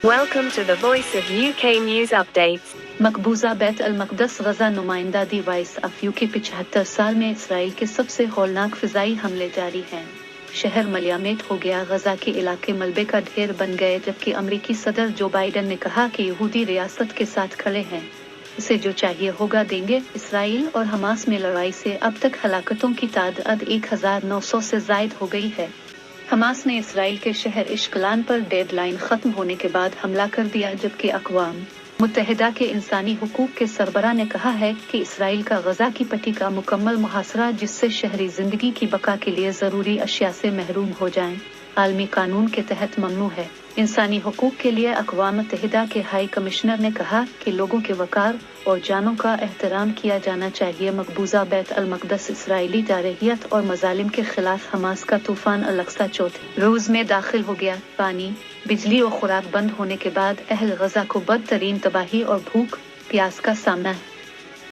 Welcome to the Voice of UK News Updates. मकबूजा बैत अल-मक़दस गजा नुमाइंदा दी voice of UK 75 साल में इसराइल के सबसे हौलनाक फ़िज़ाई हमले जारी हैं। शहर मलयामेट हो गया, गजा के इलाके मलबे का ढेर बन गए, जबकि अमेरिकी सदर जो बाइडन ने कहा कि यहूदी रियासत के साथ खड़े हैं, इसे जो चाहिए होगा देंगे। इसराइल और हमास में लड़ाई से अब तक हलाकतों की तादाद 1900 से ज़ायद हो गई है। हमास ने इसराइल के शहर इश्कलान पर डेडलाइन ख़त्म होने के बाद हमला कर दिया, जबकि अक़वाम मुत्तहिदा के इंसानी हुकूक के सरबराह ने कहा है कि इसराइल का गजा की पट्टी का मुकम्मल मुहासरा, जिससे शहरी ज़िंदगी की बका के लिए ज़रूरी अशिया से महरूम हो जाएं, आलमी कानून के तहत ममनू है। इंसानी हुकूक के लिए अक़वाम मुत्तहिदा के हाई कमिश्नर ने कहा कि लोगों के वक़ार और जानों का एहतराम किया जाना चाहिए। मकबूजा बैत अल-मक़दस इसराइली जारहियत और मज़ालिम के खिलाफ हमास का तूफ़ान अल-अक़सा चौथे रोज़ में दाखिल हो गया। पानी, बिजली और खुराक बंद होने के बाद अहल गजा को बदतरीन तबाही और भूख प्यास का सामना है।